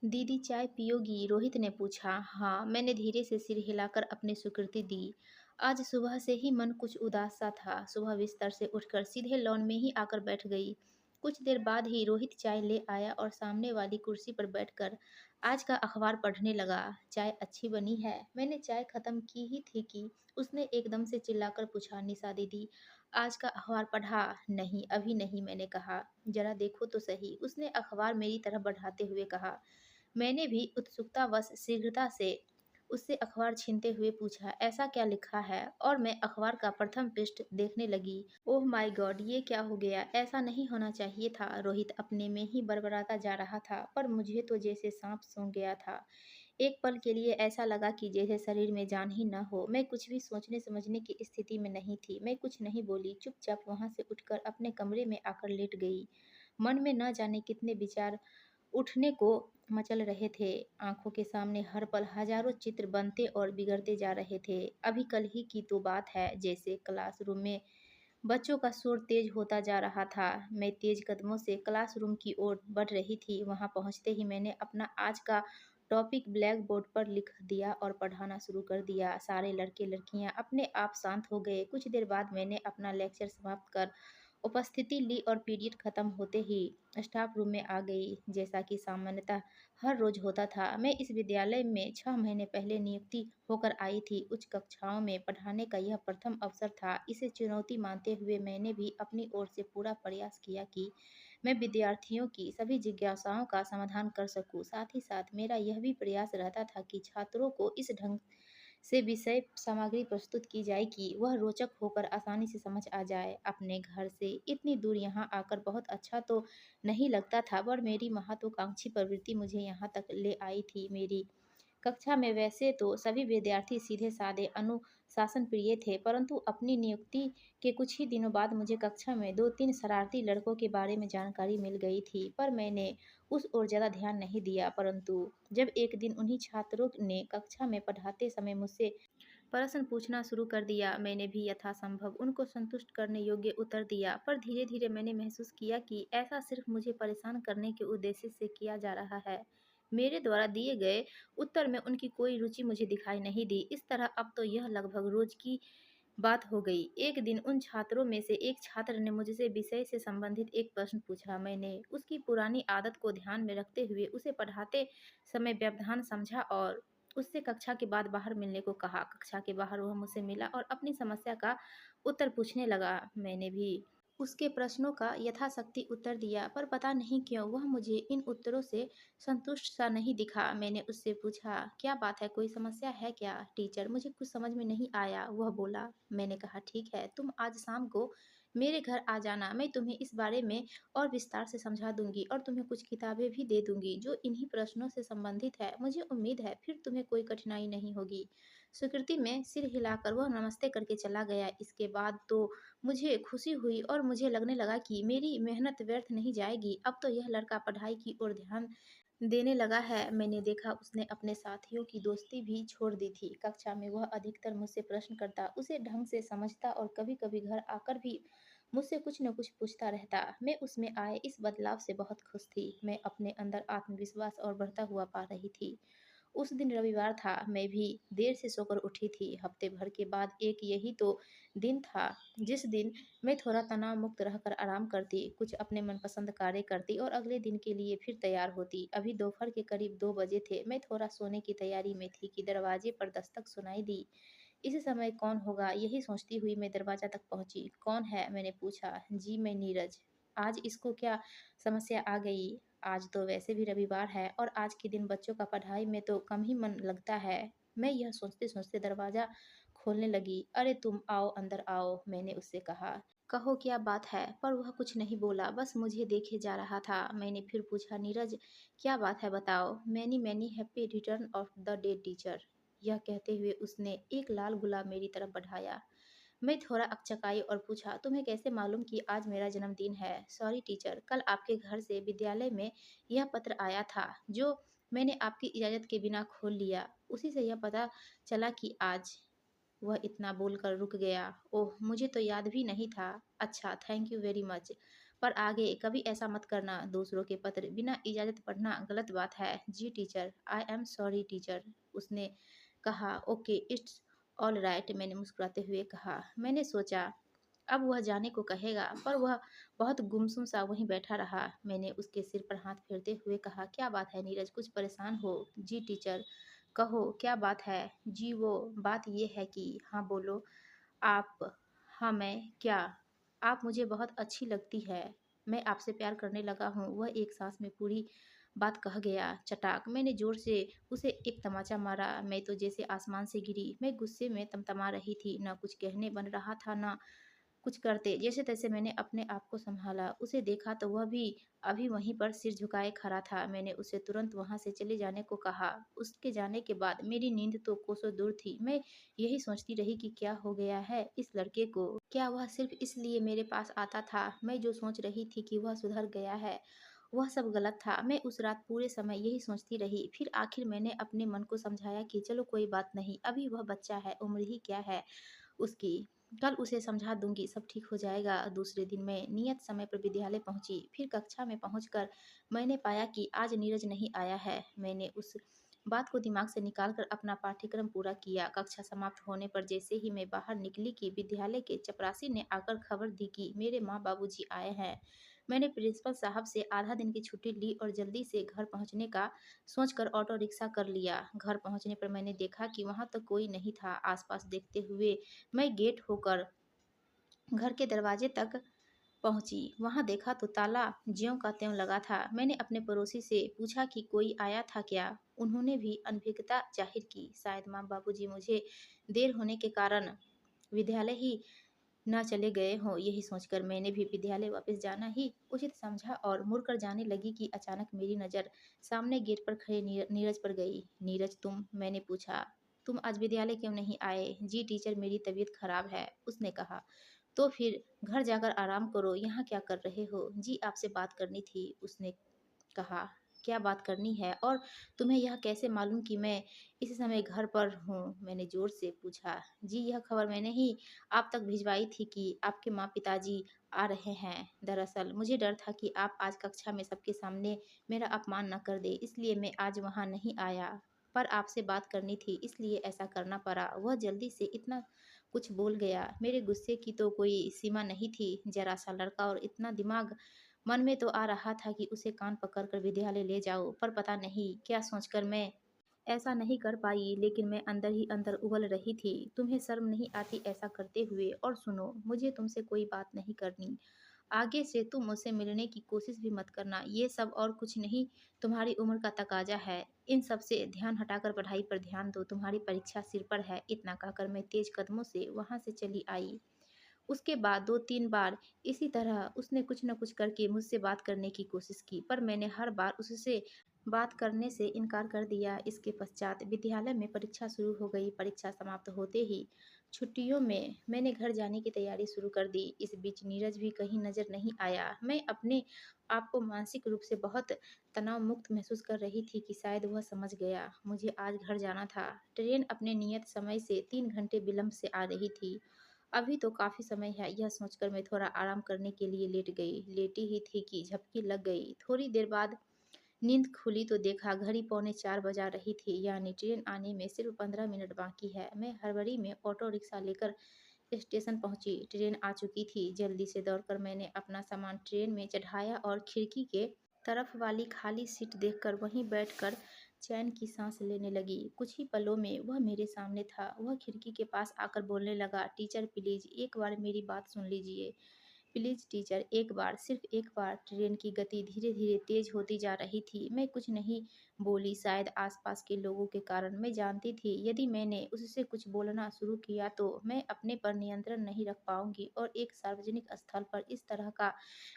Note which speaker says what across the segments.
Speaker 1: दीदी चाय पियोगी? रोहित ने पूछा। हाँ, मैंने धीरे से सिर हिलाकर अपनी स्वीकृति दी। आज सुबह से ही मन कुछ उदास सा था। सुबह बिस्तर से उठकर सीधे लॉन में ही आकर बैठ गई। कुछ देर बाद ही रोहित चाय ले आया और सामने वाली कुर्सी पर बैठकर आज का अखबार पढ़ने लगा। चाय अच्छी बनी है? मैंने चाय खत्म की ही थी कि उसने एकदम से चिल्लाकर पूछा, निशा दीदी, आज का अखबार पढ़ा? नहीं, अभी नहीं, मैंने कहा। जरा देखो तो सही, उसने अखबार मेरी तरफ बढ़ाते हुए कहा। मैंने भी उत्सुकतावश शीघ्रता से उससे अखबार छीनते हुए पूछा, ऐसा क्या लिखा है? और मैं अखबार का प्रथम पृष्ठ देखने लगी। ओह माय गॉड, ये क्या हो गया? ऐसा नहीं होना चाहिए था। रोहित अपने में ही बड़बड़ाता जा रहा था, पर मुझे तो जैसे सांप सूंघ गया था। एक पल के लिए ऐसा लगा कि जैसे शरीर में जान ही न हो। मैं कुछ भी सोचने समझने की स्थिति में नहीं थी। मैं कुछ नहीं बोली, चुपचाप वहां से उठकर अपने कमरे में आकर लेट गई। मन में न जाने कितने विचार उठने को मचल रहे थे। आंखों के सामने हर पल हजारों चित्र बनते और बिगड़ते जा रहे थे। अभी कल ही की तो बात है, जैसे क्लासरूम में बच्चों का शोर तेज होता जा रहा था। मैं तेज कदमों से क्लासरूम की ओर बढ़ रही थी। वहां पहुंचते ही मैंने अपना आज का टॉपिक ब्लैक बोर्ड पर लिख दिया और पढ़ाना शुरू कर दिया। सारे लड़के लड़कियां अपने आप शांत हो गए। कुछ देर बाद मैंने अपना लेक्चर समाप्त कर उपस्थिति ली और पीरियड खत्म होते ही स्टाफ रूम में आ गई। जैसा कि सामान्यतः हर रोज होता था, मैं इस विद्यालय में 6 महीने पहले नियुक्ति होकर आई थी। उच्च कक्षाओं में पढ़ाने का यह प्रथम अवसर था। इसे चुनौती मानते हुए मैंने भी अपनी ओर से पूरा प्रयास किया कि मैं विद्यार्थियों की सभी जिज्ञासाओं का समाधान कर सकूं। साथ ही साथ मेरा यह भी प्रयास रहता था कि छात्रों को इस ढंग से विषय सामग्री प्रस्तुत की जाए कि वह रोचक होकर आसानी से समझ आ जाए। अपने घर से इतनी दूर यहाँ आकर बहुत अच्छा तो नहीं लगता था, पर मेरी महत्वाकांक्षी प्रवृत्ति मुझे यहाँ तक ले आई थी। मेरी कक्षा में वैसे तो सभी विद्यार्थी सीधे-सादे अनुशासन प्रिय थे, परंतु अपनी नियुक्ति के कुछ ही दिनों बाद मुझे कक्षा में 2-3 शरारती लड़कों के बारे में जानकारी मिल गई थी, पर मैंने उस ओर ज़्यादा ध्यान नहीं दिया। परंतु जब एक दिन उन्हीं छात्रों ने कक्षा में पढ़ाते समय मुझसे प्रश्न पूछना शुरू कर दिया, मैंने भी यथासंभव उनको संतुष्ट करने योग्य उत्तर दिया, पर धीरे-धीरे मैंने महसूस किया कि ऐसा सिर्फ मुझे परेशान करने के उद्देश्य से किया जा रहा है। मेरे द्वारा दिए गए उत्तर में उनकी कोई रुचि मुझे दिखाई नहीं दी। इस तरह अब तो यह लगभग रोज की बात हो गई। एक दिन उन छात्रों में से एक छात्र ने मुझसे विषय से संबंधित एक प्रश्न पूछा। मैंने उसकी पुरानी आदत को ध्यान में रखते हुए उसे पढ़ाते समय व्यवधान समझा और उससे कक्षा के बाद बाहर मिलने को कहा। कक्षा के बाहर वह मुझसे मिला और अपनी समस्या का उत्तर पूछने लगा। मैंने भी उसके प्रश्नों का यथाशक्ति उत्तर दिया, पर पता नहीं क्यों वह मुझे इन उत्तरों से संतुष्ट सा नहीं दिखा। मैंने उससे पूछा, क्या बात है, कोई समस्या है क्या? टीचर, मुझे कुछ समझ में नहीं आया, वह बोला। मैंने कहा, ठीक है, तुम आज शाम को मेरे घर आ जाना। मैं तुम्हें इस बारे में और विस्तार से समझा दूंगी और तुम्हें कुछ किताबें भी दे दूंगी जो इन्हीं प्रश्नों से संबंधित है। मुझे उम्मीद है फिर तुम्हें कोई कठिनाई नहीं होगी। स्वीकृति में सिर हिलाकर वह नमस्ते करके चला गया। इसके बाद तो मुझे खुशी हुई और मुझे लगने लगा कि मेरी मेहनत व्यर्थ नहीं जाएगी। अब तो यह लड़का पढ़ाई की ओर ध्यान देने लगा है। मैंने देखा उसने अपने साथियों की दोस्ती भी छोड़ दी थी। कक्षा में वह अधिकतर मुझसे प्रश्न करता, उसे ढंग से समझता और कभी-कभी घर आकर भी मुझसे कुछ न कुछ पूछता रहता। मैं उसमें आए इस बदलाव से बहुत खुश थी। मैं अपने अंदर आत्मविश्वास और बढ़ता हुआ पा रही थी। उस दिन रविवार था। मैं भी देर से सोकर उठी थी। हफ्ते भर के बाद एक यही तो दिन था जिस दिन मैं थोड़ा तनाव मुक्त रहकर आराम करती, कुछ अपने मनपसंद कार्य करती और अगले दिन के लिए फिर तैयार होती। अभी दोपहर के करीब 2 बजे थे। मैं थोड़ा सोने की तैयारी में थी कि दरवाजे पर दस्तक सुनाई दी। इस समय कौन होगा, यही सोचती हुई मैं दरवाजा तक पहुंची। कौन है? मैंने पूछा। जी, मैं नीरज। आज इसको क्या समस्या आ गई? आज तो वैसे भी रविवार है और आज के दिन बच्चों का पढ़ाई में तो कम ही मन लगता है। मैं यह सोचते-सोचते दरवाज़ा खोलने लगी। अरे तुम आओ, अंदर आओ, मैंने उससे कहा। कहो क्या बात है? पर वह कुछ नहीं बोला, बस मुझे देखे जा रहा था। मैंने फिर पूछा, नीरज क्या बात है बताओ? Many many happy return of the day teacher. यह कहते हुए उसने एक लाल गुलाब मेरी तरफ बढ़ाया। मैं थोड़ा अकचकाई और पूछा, तुम्हें कैसे मालूम कि आज मेरा जन्मदिन है? सॉरी टीचर, कल आपके घर से विद्यालय में यह पत्र आया था जो मैंने आपकी इजाज़त के बिना खोल लिया। उसी से यह पता चला कि आज। वह इतना बोलकर रुक गया। ओह! मुझे तो याद भी नहीं था। अच्छा, थैंक यू वेरी मच। पर आगे कभी ऐसा मत करना। दूसरों के पत्र बिना इजाज़त पढ़ना गलत बात है। जी teacher, I am sorry teacher. उसने कहा, ओके इट्स ऑल राइट, मैंने मुस्कुराते हुए कहा। मैंने सोचा अब वह जाने को कहेगा, पर वह बहुत गुमसुम सा वहीं बैठा रहा। मैंने उसके सिर पर हाथ फेरते हुए कहा, क्या बात है नीरज, कुछ परेशान हो? जी टीचर, कहो क्या बात है? जी वो बात ये है कि हाँ बोलो आप। हाँ मैं क्या? आप मुझे बहुत अच्छी लगती है। मैं आपसे प्यार करने लगा हूँ। वह एक सांस में पूरी बात कह गया। चटाक, मैंने जोर से उसे एक तमाचा मारा। मैं तो जैसे आसमान से गिरी। मैं गुस्से में तमतमा रही थी, न कुछ कहने बन रहा था न कुछ करते। जैसे तैसे मैंने अपने आप को संभाला। उसे देखा तो वह भी अभी वहीं पर सिर झुकाए खड़ा था। मैंने उसे तुरंत वहां से चले जाने को कहा। उसके जाने के बाद मेरी नींद तो कोसों दूर थी। मैं यही सोचती रही कि क्या हो गया है इस लड़के को। क्या वह सिर्फ इसलिए मेरे पास आता था? मैं जो सोच रही थी कि वह सुधर गया है, वह सब गलत था। मैं उस रात पूरे समय यही सोचती रही। फिर आखिर मैंने अपने मन को समझाया कि चलो कोई बात नहीं, अभी वह बच्चा है, उम्र ही क्या है उसकी। कल उसे समझा दूंगी, सब ठीक हो जाएगा। दूसरे दिन मैं नियत समय पर विद्यालय पहुंची। फिर कक्षा में पहुंचकर मैंने पाया कि आज नीरज नहीं आया है। मैंने उस बात को दिमाग से निकालकर अपना पाठ्यक्रम पूरा किया। कक्षा समाप्त होने पर जैसे ही मैं बाहर निकली कि विद्यालय के चपरासी ने आकर खबर दी कि मेरे माँ बाबूजी आए हैं। मैंने प्रिंसिपल साहब से आधा दिन की छुट्टी ली और जल्दी से घर पहुंचने का सोचकर ऑटो रिक्शा कर लिया। घर पहुंचने पर मैंने देखा कि वहां तो कोई नहीं था। आसपास देखते हुए मैं गेट होकर घर के दरवाजे तक पहुंची। वहां देखा तो ताला ज्यों का त्यों लगा था। मैंने अपने पड़ोसी से पूछा कि कोई आया था क्या। उन्होंने भी अनभिज्ञता जाहिर की। शायद माँ बाबूजी मुझे देर होने के कारण विद्यालय ही ना चले गए हों। यही सोचकर मैंने भी विद्यालय वापस जाना ही उचित समझा और मुड़कर जाने लगी कि अचानक मेरी नज़र सामने गेट पर खड़े नीरज पर गई। नीरज तुम? मैंने पूछा। तुम आज विद्यालय क्यों नहीं आए? जी टीचर, मेरी तबीयत खराब है, उसने कहा। तो फिर घर जाकर आराम करो, यहाँ क्या कर रहे हो? जी आपसे बात करनी थी, उसने कहा। क्या बात करनी है? और तुम्हें यह कैसे मालूम कि मैं इस समय घर पर हूँ? मैंने जोर से पूछा। जी यह खबर मैंने ही आप तक भिजवाई थी कि आपके माँ पिताजी आ रहे हैं। दरअसल मुझे डर था कि आप आज कक्षा में सबके सामने मेरा अपमान न कर दे, इसलिए मैं आज वहाँ नहीं आया। पर आपसे बात करनी थी, इसलिए ऐसा करना पड़ा। वह जल्दी से इतना कुछ बोल गया। मेरे गुस्से की तो कोई सीमा नहीं थी। जरा सा लड़का और इतना दिमाग। मन में तो आ रहा था कि उसे कान पकड़कर विद्यालय ले जाओ, पर पता नहीं क्या सोचकर मैं ऐसा नहीं कर पाई। लेकिन मैं अंदर ही अंदर उबल रही थी। तुम्हें शर्म नहीं आती ऐसा करते हुए? और सुनो, मुझे तुमसे कोई बात नहीं करनी। आगे से तुम मुझसे मिलने की कोशिश भी मत करना। ये सब और कुछ नहीं, तुम्हारी उम्र का तकाजा है। इन सब से ध्यान हटाकर पढ़ाई पर ध्यान दो। तुम्हारी परीक्षा सिर पर है। इतना कहकर मैं तेज कदमों से वहां से चली आई। उसके बाद 2-3 बार इसी तरह उसने कुछ न कुछ करके मुझसे बात करने की कोशिश की, पर मैंने हर बार उससे बात करने से इनकार कर दिया। इसके पश्चात विद्यालय में परीक्षा शुरू हो गई। परीक्षा समाप्त होते ही छुट्टियों में मैंने घर जाने की तैयारी शुरू कर दी। इस बीच नीरज भी कहीं नजर नहीं आया। मैं अपने आप को मानसिक रूप से बहुत तनाव मुक्त महसूस कर रही थी कि शायद वह समझ गया। मुझे आज घर जाना था। ट्रेन अपने नियत समय से 3 घंटे विलंब से आ रही थी। अभी तो काफ़ी समय है, यह सोचकर मैं थोड़ा आराम करने के लिए लेट गई। लेटी ही थी कि झपकी लग गई। थोड़ी देर बाद नींद खुली तो देखा घड़ी पौने 4 बजा रही थी, यानी ट्रेन आने में सिर्फ 15 मिनट बाकी है। मैं हड़बड़ी में ऑटो रिक्शा लेकर स्टेशन पहुंची। ट्रेन आ चुकी थी। जल्दी से दौड़कर मैंने अपना सामान ट्रेन में चढ़ाया और खिड़की के तरफ वाली खाली सीट देखकर वहीं बैठकर चैन की सांस लेने लगी। कुछ ही पलों में वह मेरे सामने था। वह खिड़की के पास आकर बोलने लगा, टीचर प्लीज एक बार मेरी बात सुन लीजिए। प्लीज टीचर, एक बार, सिर्फ एक बार। ट्रेन की गति धीरे धीरे तेज होती जा रही थी। मैं कुछ नहीं बोली, शायद आसपास के लोगों के कारण। मैं जानती थी यदि मैंने उससे कुछ बोलना शुरू किया तो मैं अपने पर नियंत्रण नहीं रख पाऊंगी और एक सार्वजनिक स्थल पर इस तरह का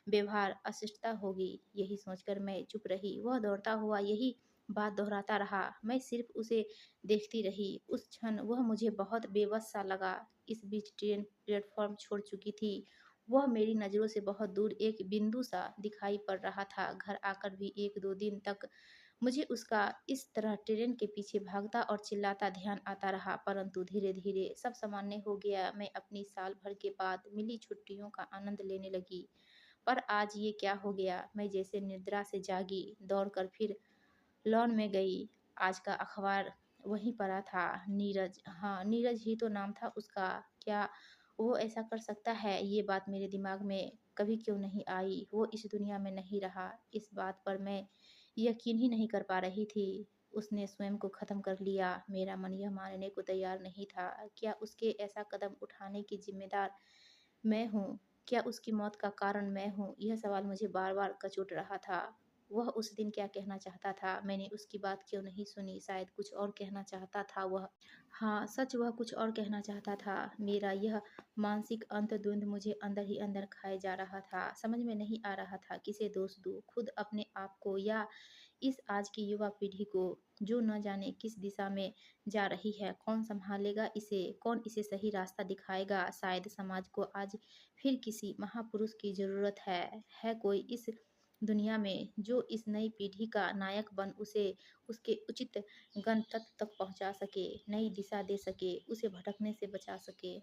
Speaker 1: व्यवहार अशिष्टता होगी। यही सोचकर मैं चुप रही। वह दौड़ता हुआ यही बात दोहराता रहा। मैं सिर्फ उसे देखती रही। उस क्षण वह मुझे बहुत बेबस सा लगा। इस बीच ट्रेन प्लेटफॉर्म छोड़ चुकी थी। वह मेरी नज़रों से बहुत दूर एक बिंदु सा दिखाई पड़ रहा था। घर आकर भी 1-2 दिन तक मुझे उसका इस तरह ट्रेन के पीछे भागता और चिल्लाता ध्यान आता रहा, परंतु धीरे धीरे सब सामान्य हो गया। मैं अपनी साल भर के बाद मिली छुट्टियों का आनंद लेने लगी। और आज ये क्या हो गया? मैं जैसे निद्रा से जागी, दौड़कर फिर लॉन में गई। आज का अखबार वहीं पड़ा था। नीरज, हाँ, नीरज ही तो नाम था उसका। क्या वो ऐसा कर सकता है? ये बात मेरे दिमाग में कभी क्यों नहीं आई? वो इस दुनिया में नहीं रहा, इस बात पर मैं यकीन ही नहीं कर पा रही थी। उसने स्वयं को ख़त्म कर लिया। मेरा मन यह मानने को तैयार नहीं था। क्या उसके ऐसा कदम उठाने की ज़िम्मेदार मैं हूँ? क्या उसकी मौत का कारण मैं हूँ? यह सवाल मुझे बार-बार कचोट रहा था। वह उस दिन क्या कहना चाहता था? मैंने उसकी बात क्यों नहीं सुनी? शायद कुछ और कहना चाहता था वह। हाँ, सच वह कुछ और कहना चाहता था। मेरा यह मानसिक अंतर्द्वंद मुझे अंदर ही अंदर खाए जा रहा था। समझ में नहीं आ रहा था किसे दोष दूँ, खुद अपने आप को या इस आज की युवा पीढ़ी को, जो न जाने किस दिशा में जा रही है। कौन सँभालेगा इसे? कौन इसे सही रास्ता दिखाएगा? शायद समाज को आज फिर किसी महापुरुष की ज़रूरत है। है कोई इस दुनिया में जो इस नई पीढ़ी का नायक बन उसे उसके उचित गंतव्य तक पहुँचा सके, नई दिशा दे सके, उसे भटकने से बचा सके।